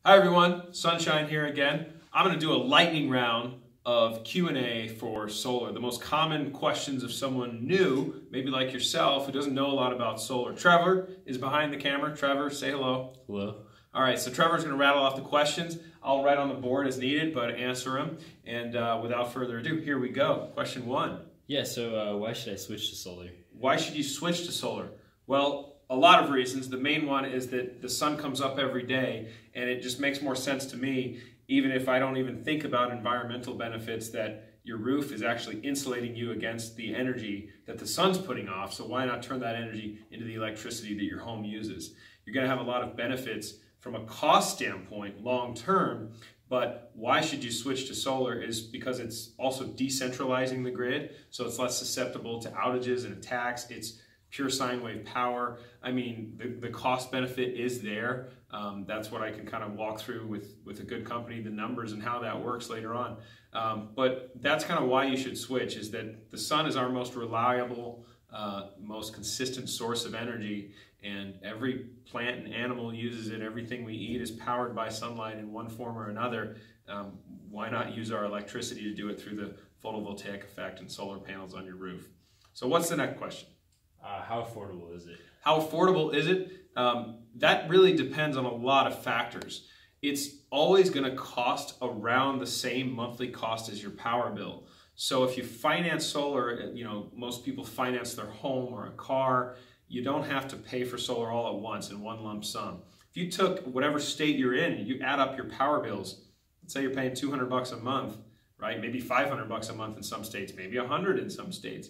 Hi everyone, Sunshine here again. I'm going to do a lightning round of Q&A for solar. The most common questions of someone new, maybe like yourself, who doesn't know a lot about solar. Trevor is behind the camera. Trevor, say hello. Hello. All right, so Trevor's going to rattle off the questions. I'll write on the board as needed, but answer them. And without further ado, here we go. Question one. Yeah, so why should I switch to solar? Why should you switch to solar? Well, a lot of reasons. The main one is that the sun comes up every day, and it just makes more sense to me, even if I don't even think about environmental benefits, that your roof is actually insulating you against the energy that the sun's putting off. So why not turn that energy into the electricity that your home uses? You're going to have a lot of benefits from a cost standpoint long term, but why should you switch to solar is because it's also decentralizing the grid, so it's less susceptible to outages and attacks. It's pure sine wave power. I mean, the cost benefit is there. That's what I can kind of walk through with a good company, the numbers and how that works later on. But that's kind of why you should switch, is that the sun is our most reliable, most consistent source of energy, and every plant and animal uses it. Everything we eat is powered by sunlight in one form or another. Why not use our electricity to do it through the photovoltaic effect and solar panels on your roof? So what's the next question? How affordable is it? How affordable is it? That really depends on a lot of factors. It's always going to cost around the same monthly cost as your power bill. So if you finance solar, most people finance their home or a car, you don't have to pay for solar all at once in one lump sum. If you took whatever state you're in and you add up your power bills, let's say you're paying $200 a month, right? Maybe $500 a month in some states, maybe $100 in some states.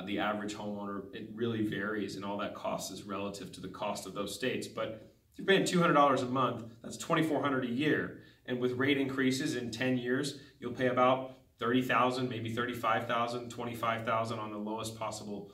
The average homeowner, it really varies, and all that cost is relative to the cost of those states. But if you're paying $200 a month, that's $2,400 a year. And with rate increases in 10 years, you'll pay about $30,000, maybe $35,000, $25,000 on the lowest possible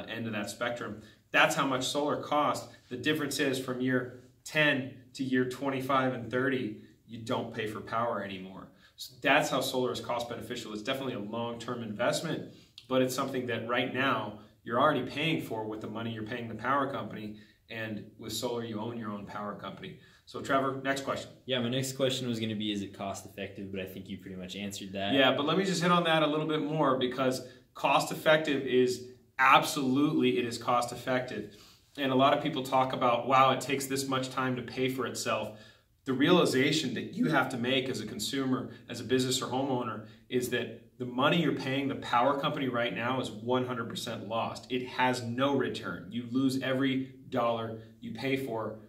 end of that spectrum. That's how much solar costs. The difference is from year 10 to year 25 and 30, you don't pay for power anymore. So that's how solar is cost beneficial. It's definitely a long-term investment, but it's something that right now you're already paying for with the money you're paying the power company, and with solar you own your own power company. So Trevor, next question. Yeah, my next question was going to be, is it cost effective? But I think you pretty much answered that. Yeah, but let me just hit on that a little bit more, because cost effective is absolutely, it is cost effective. And a lot of people talk about, wow, it takes this much time to pay for itself. The realization that you have to make as a consumer, as a business or homeowner, is that the money you're paying the power company right now is 100% lost. It has no return. You lose every dollar you pay for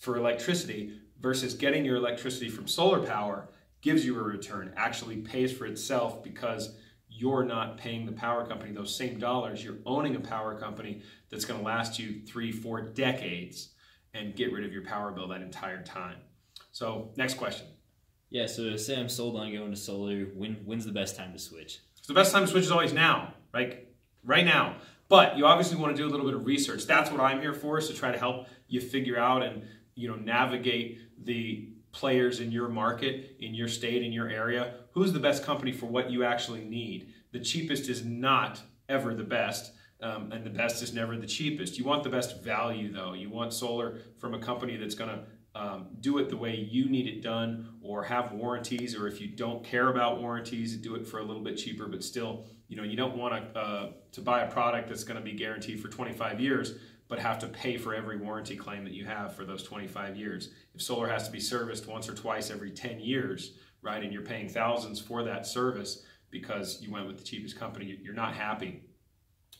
electricity, versus getting your electricity from solar power gives you a return, actually pays for itself, because you're not paying the power company those same dollars. You're owning a power company that's going to last you 3-4 decades and get rid of your power bill that entire time. So next question. Yeah, so say I'm sold on going to solar, when's the best time to switch? So the best time to switch is always now, right now. But you obviously want to do a little bit of research. That's what I'm here for, is to try to help you figure out and navigate the players in your market, in your state, in your area. Who's the best company for what you actually need? The cheapest is not ever the best, and the best is never the cheapest. You want the best value, though. You want solar from a company that's going to do it the way you need it done, or have warranties, or if you don't care about warranties, do it for a little bit cheaper. But still, you don't want to buy a product that's going to be guaranteed for 25 years, but have to pay for every warranty claim that you have for those 25 years. If solar has to be serviced once or twice every 10 years, right, and you're paying thousands for that service because you went with the cheapest company, you're not happy.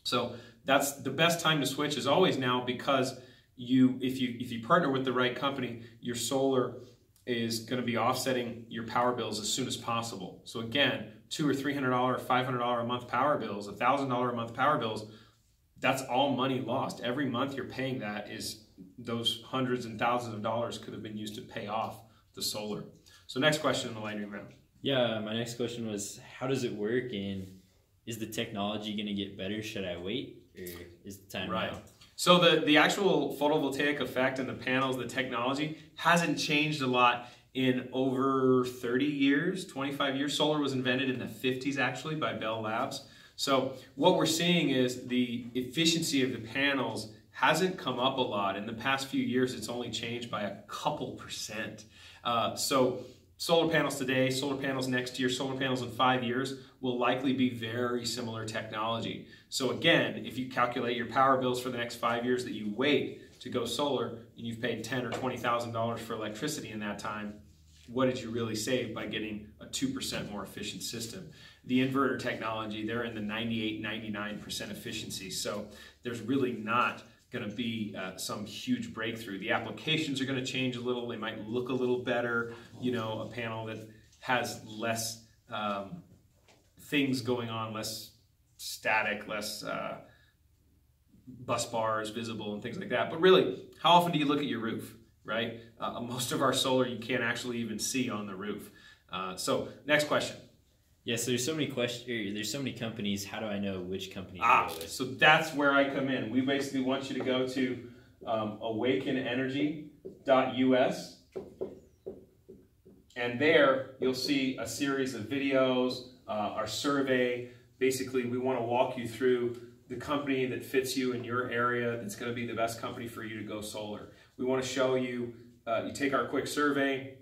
So that's the best time to switch, is always now, because if you partner with the right company, your solar is going to be offsetting your power bills as soon as possible. So again, $200 or $300, $500 a month power bills, $1,000 a month power bills, that's all money lost. Every month you're paying that, is those hundreds and thousands of dollars could have been used to pay off the solar. So next question in the lightning round. Yeah, my next question was, how does it work, and is the technology going to get better? Should I wait, or is the time right now? So the actual photovoltaic effect and the panels, the technology hasn't changed a lot in over 30 years, 25 years. Solar was invented in the 50s actually by Bell Labs. So what we're seeing is the efficiency of the panels hasn't come up a lot. In the past few years, it's only changed by a couple percent. So solar panels today, solar panels next year, solar panels in 5 years will likely be very similar technology. So again, if you calculate your power bills for the next 5 years that you wait to go solar, and you've paid $10,000 or $20,000 for electricity in that time, what did you really save by getting a 2% more efficient system? The inverter technology, they're in the 98, 99% efficiency. So there's really not going to be some huge breakthrough. The applications are going to change a little. They might look a little better. You know, a panel that has less things going on, less static, less bus bars visible and things like that. But really, how often do you look at your roof, right? Most of our solar you can't actually even see on the roof. So next question. Yes, there's so many questions. There's so many companies. How do I know which company to go with? So that's where I come in. We basically want you to go to awakenenergy.us, and there you'll see a series of videos, our survey. Basically, we want to walk you through the company that fits you in your area that's going to be the best company for you to go solar. We want to show you, you take our quick survey,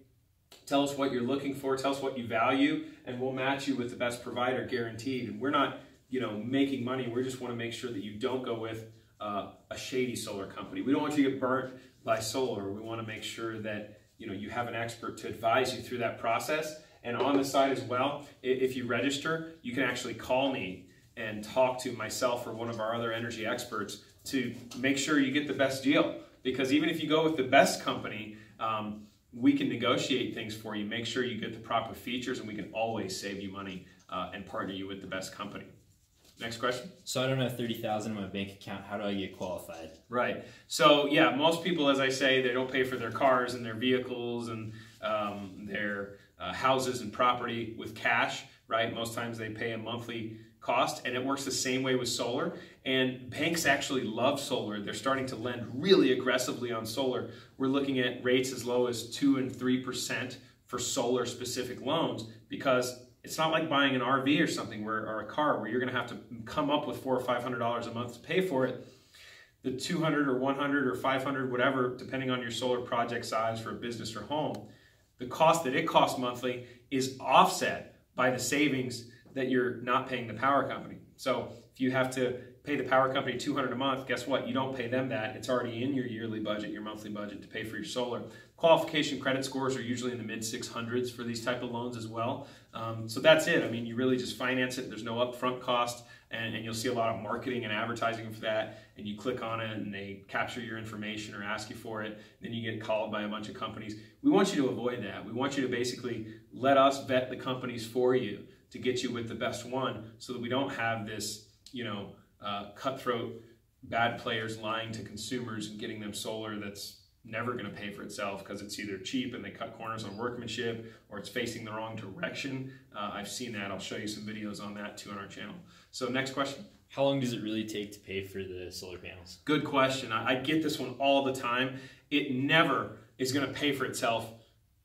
tell us what you're looking for, tell us what you value, and we'll match you with the best provider guaranteed. And we're not, you know, making money. We just want to make sure that you don't go with a shady solar company. We don't want you to get burnt by solar. We want to make sure that, you know, you have an expert to advise you through that process. And on the side as well, if you register, you can actually call me and talk to myself or one of our other energy experts to make sure you get the best deal. Because even if you go with the best company, we can negotiate things for you, make sure you get the proper features, and we can always save you money and partner you with the best company. Next question. So I don't have $30,000 in my bank account. How do I get qualified? Right. So yeah, most people, as I say, they don't pay for their cars and their vehicles and their houses and property with cash, right? Most times they pay a monthly cost, and it works the same way with solar. And banks actually love solar. They're starting to lend really aggressively on solar. We're looking at rates as low as 2 and 3% for solar specific loans, because it's not like buying an RV or something or a car where you're going to have to come up with $400 or $500 a month to pay for it. The 200 or 100 or 500, whatever, depending on your solar project size for a business or home, the cost that it costs monthly is offset by the savings that you're not paying the power company. So if you have to pay the power company $200 a month, guess what? You don't pay them that. It's already in your yearly budget, your monthly budget to pay for your solar. Qualification credit scores are usually in the mid 600s for these type of loans as well. So that's it. I mean, you really just finance it. There's no upfront cost, and you'll see a lot of marketing and advertising for that. And you click on it and they capture your information or ask you for it. Then you get called by a bunch of companies. We want you to avoid that. We want you to basically let us vet the companies for you to get you with the best one, so that we don't have this, you know, cutthroat bad players lying to consumers and getting them solar that's never going to pay for itself because it's either cheap and they cut corners on workmanship, or it's facing the wrong direction. I've seen that. I'll show you some videos on that too on our channel. So next question. How long does it really take to pay for the solar panels? Good question. I get this one all the time. It never is going to pay for itself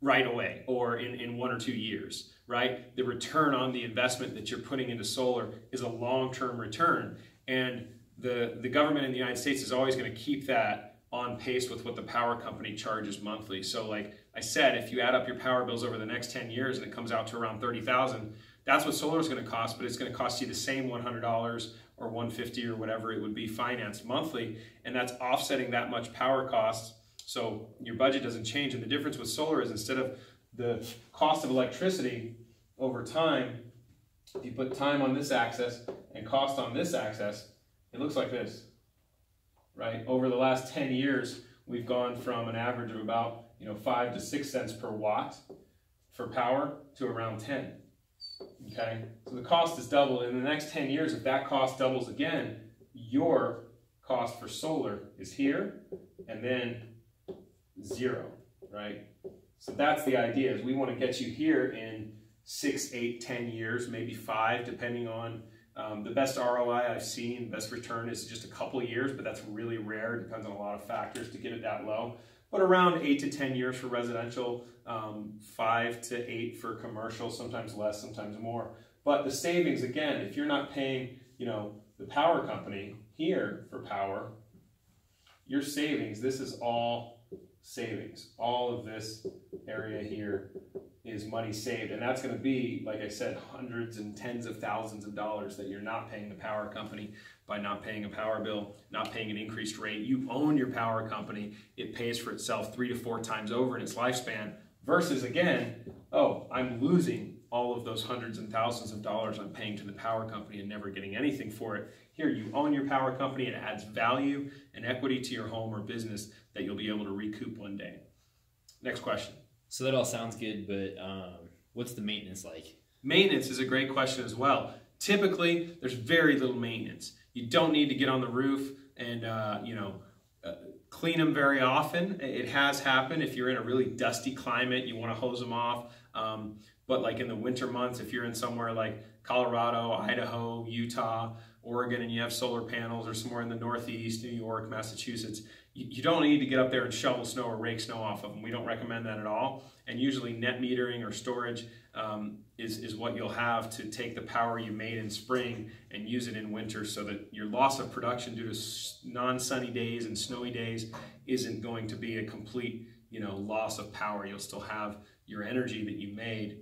right away or in 1 or 2 years, right? The return on the investment that you're putting into solar is a long-term return. And the government in the United States is always going to keep that on pace with what the power company charges monthly. So like I said, if you add up your power bills over the next 10 years and it comes out to around $30,000, that's what solar is going to cost, but it's going to cost you the same $100 or $150 or whatever it would be financed monthly, and that's offsetting that much power cost. So your budget doesn't change. And the difference with solar is, instead of the cost of electricity over time, if you put time on this axis and cost on this axis, it looks like this, right? Over the last 10 years, we've gone from an average of about 5 to 6 cents per watt for power to around 10. Okay, so the cost is doubled. In the next 10 years, if that cost doubles again, your cost for solar is here and then 0, right? So that's the idea, is we want to get you here in 6, 8, 10 years, maybe 5, depending on the best ROI I've seen. Best return is just a couple of years, but that's really rare. It depends on a lot of factors to get it that low. But around 8 to 10 years for residential, 5 to 8 for commercial, sometimes less, sometimes more. But the savings, again, if you're not paying, the power company here for power, your savings, this is all savings. All of this area here is money saved, and that's going to be, like I said, hundreds and tens of thousands of dollars that you're not paying the power company by not paying a power bill, not paying an increased rate. You own your power company. It pays for itself 3 to 4 times over in its lifespan, versus, again, oh, I'm losing all of those hundreds and thousands of dollars I'm paying to the power company and never getting anything for it. Here, you own your power company. It adds value and equity to your home or business that you'll be able to recoup one day. Next question. So that all sounds good, but what's the maintenance like? Maintenance is a great question as well. Typically, there's very little maintenance. You don't need to get on the roof and clean them very often. It has happened. If you're in a really dusty climate, you want to hose them off. But like in the winter months, if you're in somewhere like Colorado, Idaho, Utah, Oregon, and you have solar panels, or somewhere in the Northeast, New York, Massachusetts, you don't need to get up there and shovel snow or rake snow off of them. We don't recommend that at all. And usually net metering or storage is what you'll have to take the power you made in spring and use it in winter, so that your loss of production due to non-sunny days and snowy days isn't going to be a complete loss of power. You'll still have your energy that you made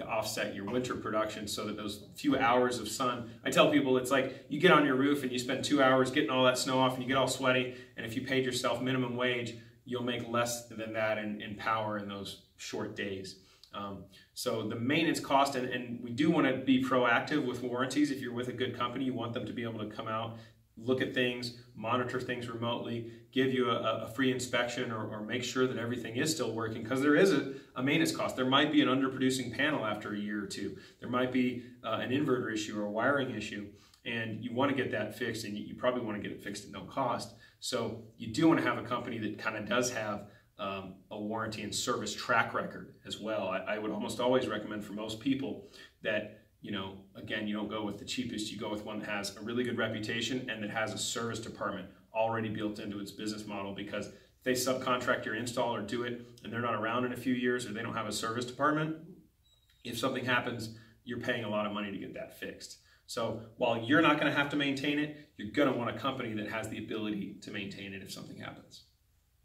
to offset your winter production, so that those few hours of sun, I tell people, it's like you get on your roof and you spend 2 hours getting all that snow off and you get all sweaty, and if you paid yourself minimum wage, you'll make less than that in power in those short days. So the maintenance cost, and we do want to be proactive with warranties. If you're with a good company, you want them to be able to come out, look at things, monitor things remotely, give you a free inspection, or make sure that everything is still working, because there is a maintenance cost. There might be an underproducing panel after a year or two. There might be an inverter issue or a wiring issue, and you want to get that fixed, and you probably want to get it fixed at no cost. So you do want to have a company that kind of does have a warranty and service track record as well. I would almost always recommend for most people that, again, you don't go with the cheapest, you go with one that has a really good reputation and that has a service department already built into its business model, because if they subcontract your install or do it and they're not around in a few years, or they don't have a service department, if something happens, you're paying a lot of money to get that fixed. So while you're not going to have to maintain it, you're going to want a company that has the ability to maintain it if something happens.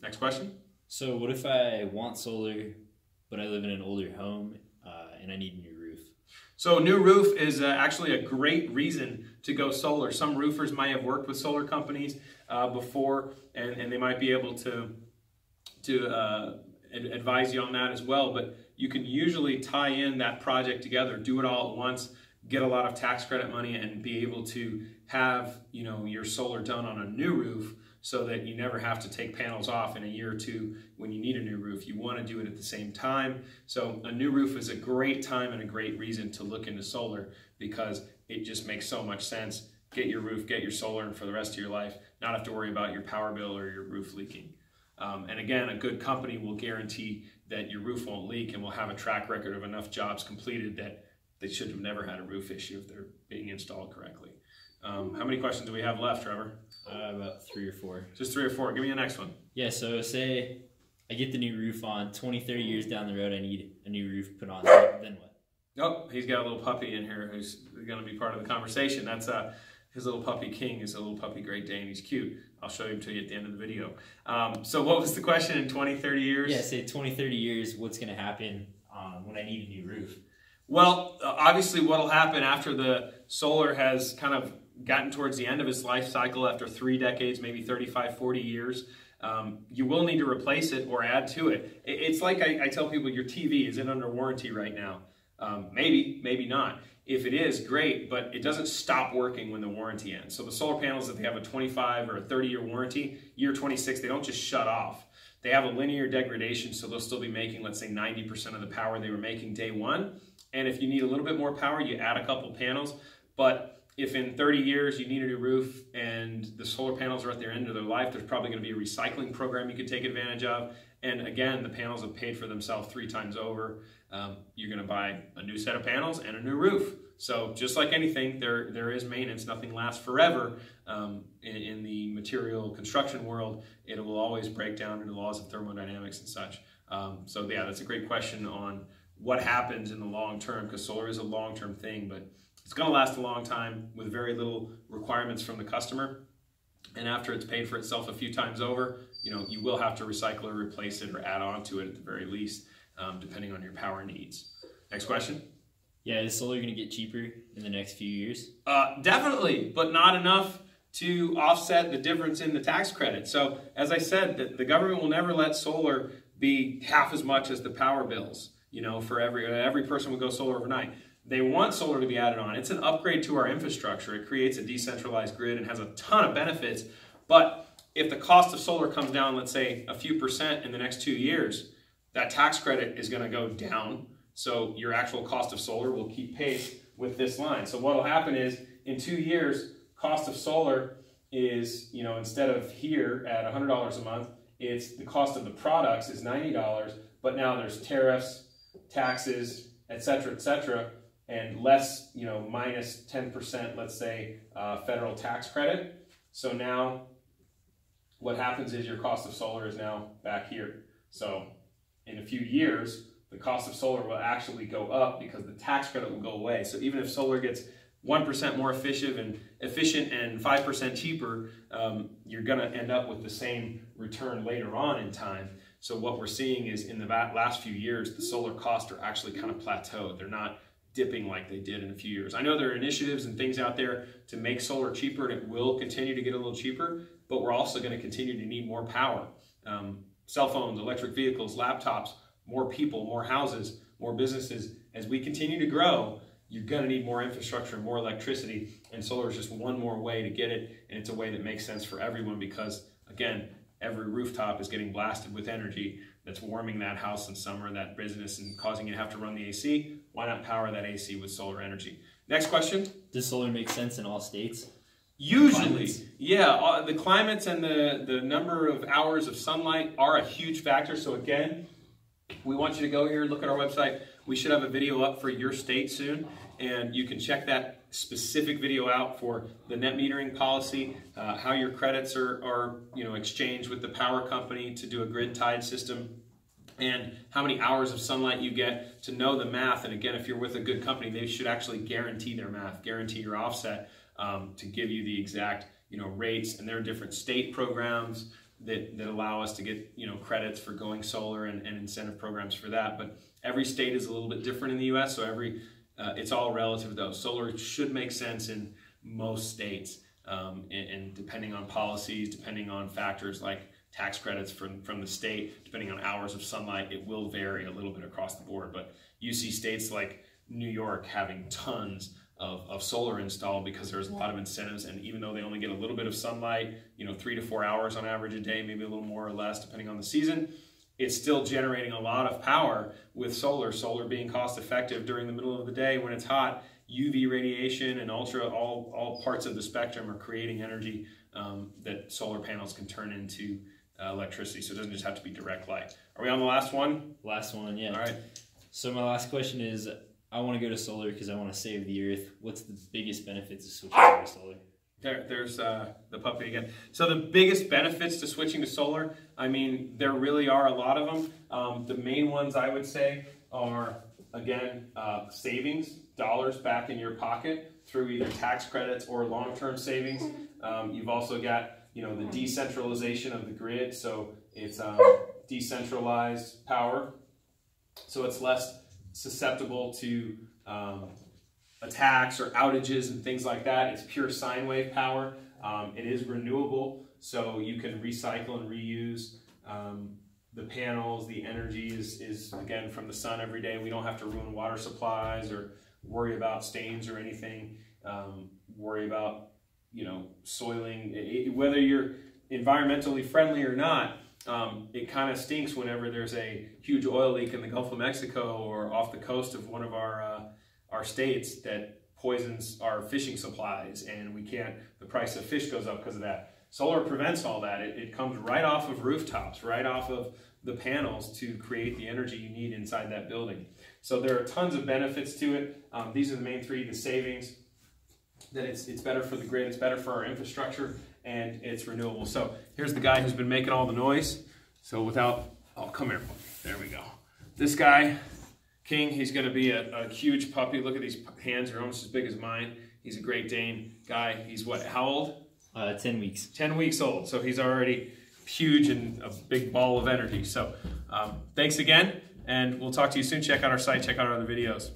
Next question. So what if I want solar, but I live in an older home and I need a new roof? So a new roof is actually a great reason to go solar. Some roofers might have worked with solar companies before, and they might be able to advise you on that as well. But you can usually tie in that project together, do it all at once, get a lot of tax credit money, and be able to have your solar done on a new roof, so that you never have to take panels off in a year or two when you need a new roof. You want to do it at the same time. So a new roof is a great time and a great reason to look into solar, because it just makes so much sense. Get your roof, get your solar, and for the rest of your life, not have to worry about your power bill or your roof leaking. And again, a good company will guarantee that your roof won't leak and will have a track record of enough jobs completed that they should have never had a roof issue if they're being installed correctly. How many questions do we have left, Trevor? About 3 or 4. Just 3 or 4. Give me the next one. Yeah, so say I get the new roof on, 20, 30 years down the road, I need a new roof put on. Then what? Oh, he's got a little puppy in here who's going to be part of the conversation. That's his little puppy King. Is a little puppy Great Dane. He's cute. I'll show him to you at the end of the video. So what was the question? In 20, 30 years? Yeah, say 20, 30 years, what's going to happen when I need a new roof? Well, obviously what will happen after the solar has kind of gotten towards the end of its life cycle, after 3 decades, maybe 35, 40 years, you will need to replace it or add to it. It's like I tell people, your TV, is it under warranty right now? Maybe, maybe not. If it is, great, but it doesn't stop working when the warranty ends. So the solar panels, if they have a 25 or a 30-year warranty, year 26, they don't just shut off. They have a linear degradation, so they'll still be making, let's say, 90% of the power they were making day one. And if you need a little bit more power, you add a couple panels. But if in 30 years you need a new roof and the solar panels are at their end of their life, there's probably going to be a recycling program you could take advantage of. And again, the panels have paid for themselves 3 times over. You're going to buy a new set of panels and a new roof. So just like anything, there is maintenance. Nothing lasts forever. In the material construction world, it will always break down into the laws of thermodynamics and such. So yeah, that's a great question on what happens in the long term, because solar is a long-term thing, but it's going to last a long time with very little requirements from the customer. And after it's paid for itself a few times over, you will have to recycle or replace it or add on to it at the very least, depending on your power needs. Next question. Yeah, is solar going to get cheaper in the next few years? Definitely, but not enough to offset the difference in the tax credit. So as I said, the government will never let solar be half as much as the power bills, for every person would go solar overnight. They want solar to be added on. It's an upgrade to our infrastructure. It creates a decentralized grid and has a ton of benefits. But if the cost of solar comes down, let's say a few percent in the next 2 years, that tax credit is going to go down. So your actual cost of solar will keep pace with this line. So what will happen is in 2 years, cost of solar is, instead of here at $100 a month, it's the cost of the products is $90, but now there's tariffs, taxes, et cetera, and less, minus 10%, let's say, federal tax credit. So now what happens is your cost of solar is now back here. So in a few years, the cost of solar will actually go up because the tax credit will go away. So even if solar gets 1% more efficient and 5% cheaper, you're going to end up with the same return later on in time. So what we're seeing is in the last few years, the solar costs are actually kind of plateaued. They're not dipping like they did in a few years. I know there are initiatives and things out there to make solar cheaper, and it will continue to get a little cheaper, but we're also going to continue to need more power. Cell phones, electric vehicles, laptops, more people, more houses, more businesses. As we continue to grow, you're going to need more infrastructure, more electricity, and solar is just one more way to get it, and it's a way that makes sense for everyone because, again, every rooftop is getting blasted with energy that's warming that house in summer, that business, and causing you to have to run the AC. Why not power that AC with solar energy? Next question. Does solar make sense in all states? Usually, Climates? Yeah. The climates and the number of hours of sunlight are a huge factor. So again, we want you to go here, look at our website. We should have a video up for your state soon, and you can check that specific video out for the net metering policy, how your credits are exchanged with the power company to do a grid tied system, and how many hours of sunlight you get to know the math. And again, if you're with a good company, they should actually guarantee their math, guarantee your offset to give you the exact rates. And there are different state programs that allow us to get credits for going solar and incentive programs for that. But every state is a little bit different in the U.S., so it's all relative though. Solar should make sense in most states, and depending on policies, depending on factors like tax credits from the state, depending on hours of sunlight, it will vary a little bit across the board. But you see states like New York having tons of solar installed because there's a lot of incentives, and even though they only get a little bit of sunlight, 3 to 4 hours on average a day, maybe a little more or less depending on the season, it's still generating a lot of power with solar being cost effective during the middle of the day when it's hot. UV radiation and all parts of the spectrum are creating energy that solar panels can turn into electricity. So it doesn't just have to be direct light. Are we on the last one? Last one, yeah. All right. So my last question is, I want to go to solar because I want to save the earth. What's the biggest benefits of switching over to solar? There's the puppy again. So the biggest benefits to switching to solar, I mean, there really are a lot of them. The main ones I would say are, again, savings, dollars back in your pocket through either tax credits or long-term savings. You've also got, the decentralization of the grid. So it's decentralized power. So it's less susceptible to attacks or outages and things like that. It's pure sine wave power. It is renewable, so you can recycle and reuse the panels. The energy is again from the sun every day. We don't have to ruin water supplies or worry about stains or anything. Worry about soiling. Whether you're environmentally friendly or not, it kind of stinks whenever there's a huge oil leak in the Gulf of Mexico or off the coast of one of our states that poisons our fishing supplies, and the price of fish goes up because of that. Solar prevents all that. It comes right off of rooftops, right off of the panels to create the energy you need inside that building. So there are tons of benefits to it. These are the main three: the savings, that it's better for the grid, it's better for our infrastructure, and it's renewable. So here's the guy who's been making all the noise. So come here, there we go. This guy, King, he's gonna be a huge puppy. Look at these hands, they're almost as big as mine. He's a Great Dane guy. He's what, how old? 10 weeks. 10 weeks old, so he's already huge and a big ball of energy. So thanks again, and we'll talk to you soon. Check out our site, check out our other videos.